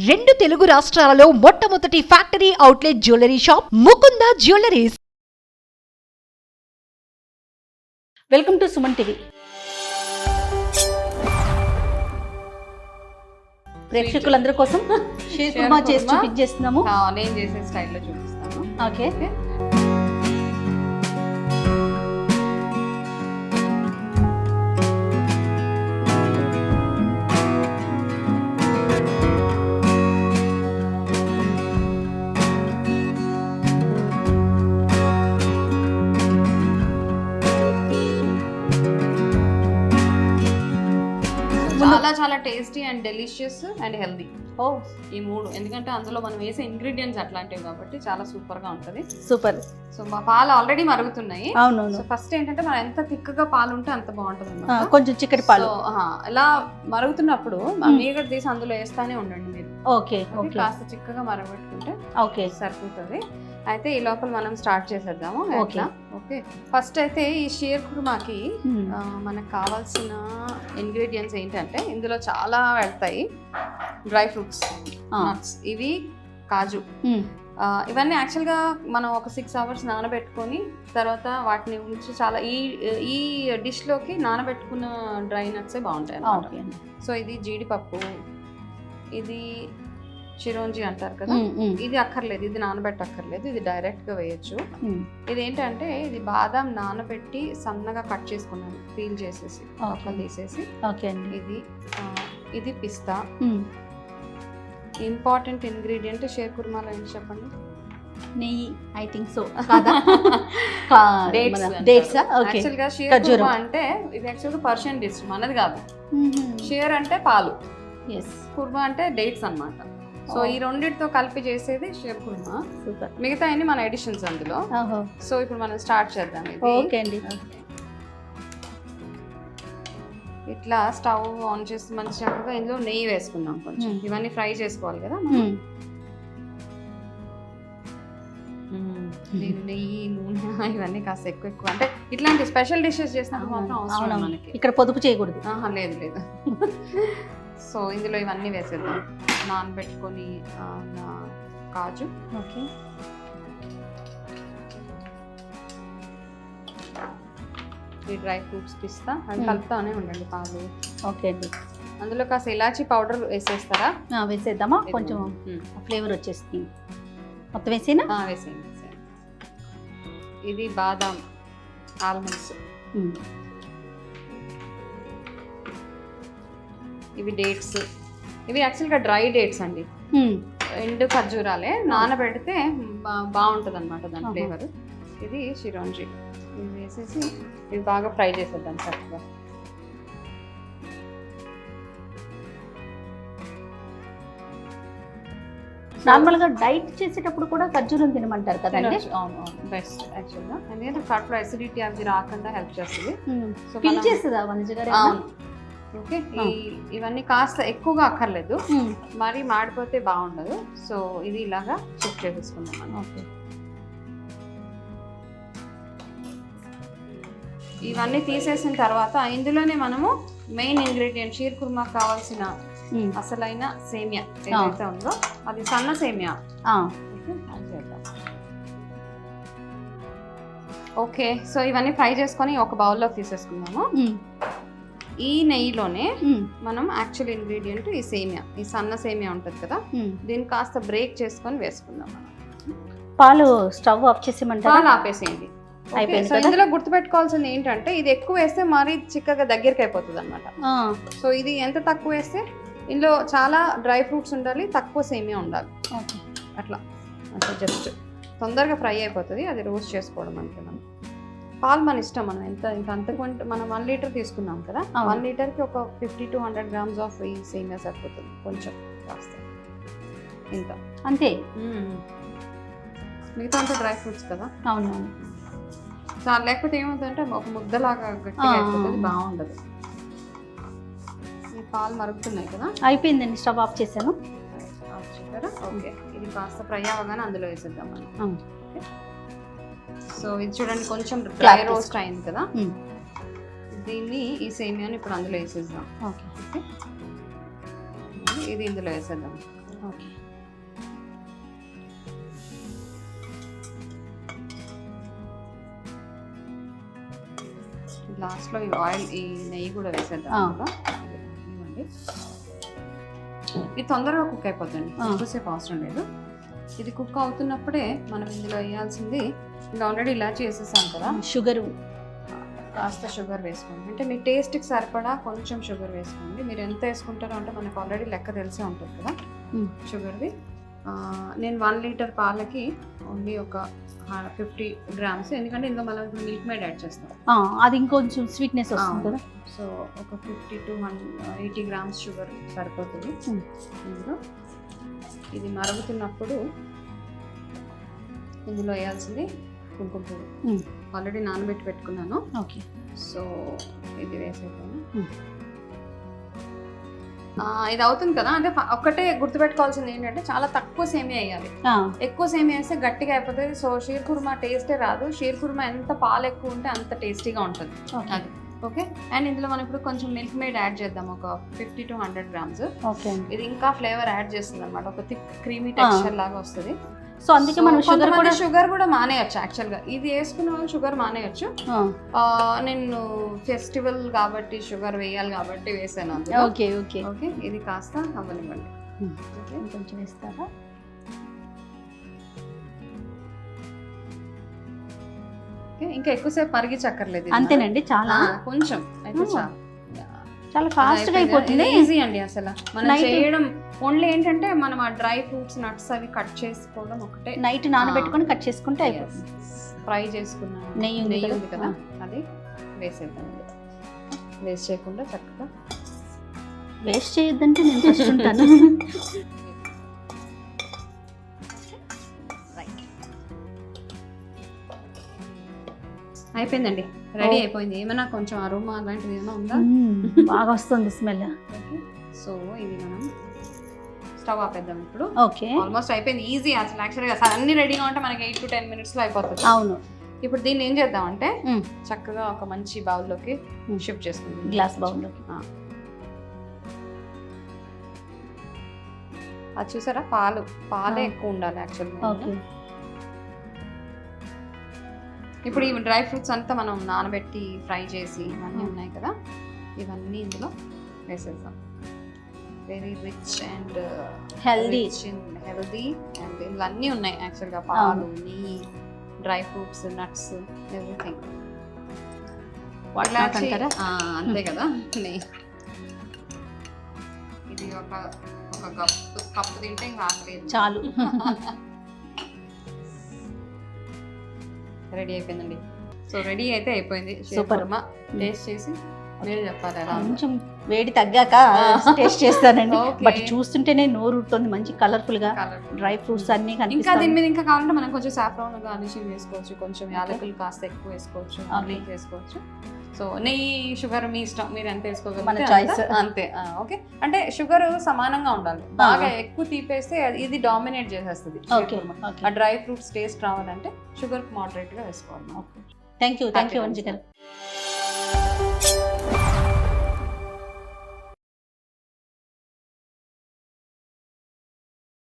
రెండు తెలుగు రాష్ట్రాలలో మొట్టమొదటి factory outlet jewellery shop Mukunda jewelleries. Welcome to Suman TV. ప్రేక్షకులందరి కోసం షేర్ కుర్మా చేసి చూపించేస్తున్నాము. నేను చేసే స్టైల్లో చూపిస్తాను. ఓకే. చాలా చాలా tasty and delicious and healthy. ఈ మూడు, ఎందుకంటే అందులో మనం వేసే ఇంగ్రీడియంట్స్ అట్లాంటివి కాబట్టి చాలా సూపర్ గా ఉంటది. సూపర్. సో మా పాలు ఆల్రెడీ మరుగుతున్నాయి. అవును. సో ఫస్ట్ ఏంటంటే మనం ఎంత థిక్గా పాలు ఉంటే అంత బాగుంటుంది. కొంచెం చిక్కటి పాలు ఇలా మరుగుతున్నప్పుడు మీగడ తీసి అందులో వేస్తానే ఉండండి మీరు. ఓకే. కాస్త చిక్కగా మరగబెట్టుకుంటే ఓకే సరిపోతుంది. అయితే ఈ లోపల మనం స్టార్ట్ చేసేద్దాము. ఓకే. ఫస్ట్ అయితే ఈ షీర్ కుర్మాకి మనకు కావాల్సిన ఇంగ్రీడియంట్స్ ఏంటంటే ఇందులో చాలా వెళ్తాయి. డ్రై ఫ్రూట్స్, నట్స్, ఇవి కాజు, ఇవన్నీ యాక్చువల్గా మనం ఒక 6 hours నానబెట్టుకొని తర్వాత వాటిని ఉంచి చాలా ఈ డిష్లోకి నానబెట్టుకున్న డ్రై నట్సే బాగుంటాయి అన్నమాట. సో ఇది జీడిపప్పు, ఇది చిరోంజి అంటారు కదా, ఇది అక్కర్లేదు, ఇది నానబెట్టక్కర్లేదు, ఇది డైరెక్ట్ గా వేయచ్చు. ఇది ఏంటంటే ఇది బాదం నానబెట్టి సన్నగా కట్ చేసుకున్నాను, పీల్ చేసేసి పక్కలు తీసేసి. ఇది పిస్తా. ఇంపార్టెంట్ ఇంగ్రీడియంట్ షేర్ కుర్మాలో ఏంటి చెప్పండి? నెయ్యి. I think so. యాక్చువల్గా షేర్ కుర్మా అంటే ఇది యాక్చువల్గా పర్షియన్ డిష్, మనది కాదు. షేర్ అంటే పాలు, కుర్మా అంటే డేట్స్ అన్నమాట. సో ఈ రెండింటితో కలిపి చేసేది షేర్ కుర్మా. మిగతా అన్ని మన ఎడిషన్స్ అందులో. సో ఇప్పుడు మనం స్టార్ట్ చేద్దాం. ఇట్లా స్టవ్ ఆన్ చేసి మంచి చక్కగా ఇందులో నెయ్యి వేసుకుందాం. కొంచెం ఇవన్నీ ఫ్రై చేసుకోవాలి కదా. నెయ్యి, నూనె ఇవన్నీ కాస్త ఎక్కువ అంటే ఇట్లాంటి స్పెషల్ డిషెస్ చేసినప్పుడు మాత్రం అవసరం మనకి. ఇక్కడ పొదుపు చేయకూడదు. లేదు. సో ఇందులో ఇవన్నీ వేసేద్దాం. నానబెట్టుకొని కాజు, ఓకే, ఈ డ్రై ఫ్రూట్స్, పిస్తా అది కలుపుతానే ఉండండి పాలు. ఓకే అండి. అందులో కాస్త ఇలాచీ పౌడర్ వేసేస్తారా? వేసేద్దామా? కొంచెం ఫ్లేవర్ వచ్చేస్తుంది. మొత్తం వేసేనా? వేసేయండి. ఇది బాదాం, ఆల్మండ్స్, ఇవి డేట్స్. ఇవి యాక్చువల్గా డ్రై డేట్స్ అండి, ఎండు ఖర్జూరాలే. నానబెడితే బాగుంటుంది అనమాట దాని ఫ్లేవర్. ఇది చిరోంజి, ఇవి వేసేసి ఇవి బాగా ఫ్రై చేసేద్దాం చక్కగా. నార్మల్గా డైట్ చేసేటప్పుడు కూడా ఖర్జూరం తినమంటారు కదండి. అవును, బెస్ట్ యాక్చువల్గా. ఎందుకంటే కడుపులో అసిడిటీ అవి రాకుండా హెల్ప్ చేస్తుంది. సో చేస్తుందా వనజ గారు? ఓకే. ఇవన్నీ కాస్త ఎక్కువగా అక్కర్లేదు, మరి మాడిపోతే బాగుండదు. సో ఇది ఇలాగా చెక్ చేసేసుకుందాం. ఓకే. ఇవన్నీ తీసేసిన తర్వాత ఇందులోనే మనము మెయిన్ ఇంగ్రీడియంట్ షీర్ కుర్మా కావాల్సిన అసలైన సేమియా ఏదైతే ఉందో అది సన్న సేమియా. ఓకే. సో ఇవన్నీ ఫ్రై చేసుకొని ఒక బౌల్లో తీసేసుకుందాము. ఈ నెయ్యిలోనే మనం యాక్చువల్ ఇంగ్రీడియంట్ ఈ సేమియా, ఈ సన్న సేమియా ఉంటుంది కదా, దీన్ని కాస్త బ్రేక్ చేసుకొని వేసుకుందాం. పాలు స్టవ్ ఆఫ్ చేసేమంటారా? పాలు ఆపేసేయండి. సో ఇందులో గుర్తుపెట్టుకోవాల్సింది ఏంటంటే ఇది ఎక్కువ వేస్తే మరీ చిక్కగా దగ్గరికి అయిపోతుంది అనమాట. సో ఇది ఎంత తక్కువ వేస్తే, ఇందులో చాలా డ్రై ఫ్రూట్స్ ఉండాలి, తక్కువ సేమియా ఉండాలి. అట్లా అంటే జస్ట్ తొందరగా ఫ్రై అయిపోతుంది. అది రోస్ట్ చేసుకోవడం అంటే మనం పాలు మన ఇష్టం. మనం అంతకుంటే మనం 1 లీటర్ తీసుకున్నాం కదా, 1 లీటర్కి ఒక 50 to 100 grams ఆఫ్ ఈ సేమియా సరిపోతుంది. కొంచెం కాస్త ఇంత అంతే. మిగతా అంతా డ్రై ఫ్రూట్స్ కదా. అవునవును. చాలా, లేకపోతే ఏమవుతుందంటే ఒక ముద్దలాగా గట్టిగా అయిపోతుంది, బాగుండదు. ఈ పాలు మరుగుతున్నాయి కదా. అయిపోయిందండి, స్టవ్ ఆఫ్ చేశాను. ఓకే. ఇది కాస్త ఫ్రై అవ్వగానే అందులో వేసేద్దాం మనం. సో ఇది చూడండి కొంచెం డ్రై రోస్ట్ అయింది కదా. దీన్ని ఈ సేమియాని ఇప్పుడు అందులో వేసేద్దాం. ఓకే. ఇది ఇందులో వేసేద్దాం. ఓకే. లాస్ట్లో ఈ ఆయిల్ ఈ నెయ్యి కూడా వేసేద్దాం. ఇవ్వండి, ఇది తొందరగా కుక్ అయిపోతుంది, ఎక్కువసేపు అవసరం లేదు. ఇది కుక్ అవుతున్నప్పుడే మనం ఇందులో వేయాల్సింది, ఇంకా ఆల్రెడీ ఇలా చేసేసాం కదా, షుగరు కాస్త షుగర్ వేసుకోండి. అంటే మీ టేస్ట్కి సరిపడా కొంచెం షుగర్ వేసుకోండి. మీరు ఎంత వేసుకుంటారో అంటే మనకు ఆల్రెడీ లెక్క తెలిసే ఉంటుంది కదా షుగర్ది. నేను 1 లీటర్ పాలకి ఓన్లీ ఒక 50 గ్రామ్స్, ఎందుకంటే ఇందులో మనం ఇప్పుడు మిల్క్ మేడ్ యాడ్ చేస్తాం, అది ఇంకొంచెం స్వీట్నెస్ వస్తుంది కదా. సో ఒక 50 to 80 గ్రామ్స్ షుగర్ సరిపోతుంది ఇందులో. ఇది మరుగుతున్నప్పుడు ఇందులో వేయాల్సింది కుంకుమ పువ్వు, ఆల్రెడీ నానబెట్టి పెట్టుకున్నాను. ఓకే. సో ఇది వేసేద్దాము. ఇది అవుతుంది కదా, అంటే ఒక్కటే గుర్తుపెట్టుకోవాల్సింది ఏంటంటే చాలా తక్కువ సేమియా వేయాలి. ఎక్కువ సేమియా వేస్తే గట్టిగా అయిపోతుంది. సో షీర్ కుర్మా టేస్టే రాదు. షీర్ కుర్మా ఎంత పాలు ఎక్కువ ఉంటే అంత టేస్టీగా ఉంటుంది అది. ఓకే. అండ్ ఇందులో మనం ఇప్పుడు కొంచెం మిల్క్ మేడ్ యాడ్ చేద్దాం, ఒక 50 to 100 గ్రామ్స్. ఇది ఇంకా ఫ్లేవర్ యాడ్ చేస్తుంది అనమాట, ఒక థిక్ క్రీమీ టెక్స్చర్ లాగా వస్తుంది. సో అందుకే మనం షుగర్ కూడా మానేయచ్చు. యాక్చువల్గా ఇది వేసుకున్న వాళ్ళు షుగర్ మానేయచ్చు. నేను ఫెస్టివల్ కాబట్టి షుగర్ వేయాలి కాబట్టి వేసాను. Okay okay okay. ఇది కాస్త అవ్వనివ్వండి. కొంచెం వేస్తారా? ఇంకా ఎక్కువసేపు మరిగించక్కర్లేదు. అంతేనండి, చాలా కొంచెం అయితే చాలా ఫాస్ట్ గా అయిపోతుంది. ఈజీ అండి అసలు మనం చేయడం. ఓన్లీ ఏంటంటే మనం ఆ డ్రై ఫ్రూట్స్ నట్స్ అవి కట్ చేసుకోవడం ఒకటే. నైట్ నానబెట్టుకొని కట్ చేసుకుంటే అయిపోతుంది. ఫ్రై చేసుకున్న నెయ్యి ఉంది కదా, అది వేసేద్దాం. వేస్ట్ చేయకుండా చక్కగా. వేస్ట్ చేయొద్దంటే నేను ఫస్ట్ ఉంటాను. అయిపోయిందండి, రెడీ అయిపోయింది. ఏమైనా కొంచెం అరోమా అలాంటిది ఏమైనా ఉందా? బాగా వస్తుంది స్మెల్. సో ఇది మనం స్టవ్ ఆపేద్దాం ఇప్పుడు. ఓకే. ఆల్మోస్ట్ అయిపోయింది. ఈజీ అసలు. యాక్చువల్గా అన్ని రెడీగా ఉంటే మనకి 8 to 10 minutes లో అయిపోతుంది. అవును. ఇప్పుడు దీన్ని ఏం చేద్దామంటే చక్కగా ఒక మంచి బౌల్లోకి షిఫ్ట్ చేసుకుందాం, గ్లాస్ బౌల్లోకి. అది చూసారా, పాలే ఎక్కువ ఉండాలి యాక్చువల్గా. ఇప్పుడు ఈ డ్రై ఫ్రూట్స్ అంతా మనం నానబెట్టి ఫ్రై చేసి ఇవన్నీ ఉన్నాయి కదా, ఇవన్నీ ఇందులో వేసేద్దాం. Very rich and healthy and ఇందులో అన్నీ ఉన్నాయి యాక్చువల్గా. పాలు, నెయ్యి, డ్రై ఫ్రూట్స్, నట్స్, ఎవ్రీథింగ్. అంటారా? అంతే కదా. నెయ్యి ఇది ఒక కప్పు తింటే ఇంకా ఆకలేదు, చాలు. రెడీ అయిపోయిందండి. సో రెడీ అయితే అయిపోయింది. సూపర్. టేస్ట్ చేసి మీరు చెప్పాలి ఎలా. కొంచెం వేడి తగ్గాక టేస్ట్ చేస్తానండి. బట్ చూస్తుంటేనే నోరు ఊరుతుంది. మంచి కలర్ఫుల్ గా డ్రై ఫ్రూట్స్ అన్ని కనిపిస్తాయి. ఇంకా దీని మీద ఇంకా కావాలంటే మనం కొంచెం సాఫ్రాన్ గార్నిషింగ్ చేసుకోవచ్చు, కొంచెం యాలకులు కాస్త ఎక్కువ వేసుకోవచ్చు, నెయ్యి వేసుకోవచ్చు. సో నెయ్యి, షుగర్ మీ ఇష్టం, మీరు ఎంత వేసుకోగలిగితే అంతే. ఓకే. అంటే షుగర్ సమానంగా ఉండాలి. బాగా ఎక్కువ తీపేస్తే ఇది డామినేట్ చేసేస్తుంది. ఆ డ్రై ఫ్రూట్స్ టేస్ట్ రావాలంటే షుగర్ మోడరేట్ గా వేసుకోవాలి. థ్యాంక్ యూ వంజి గారు.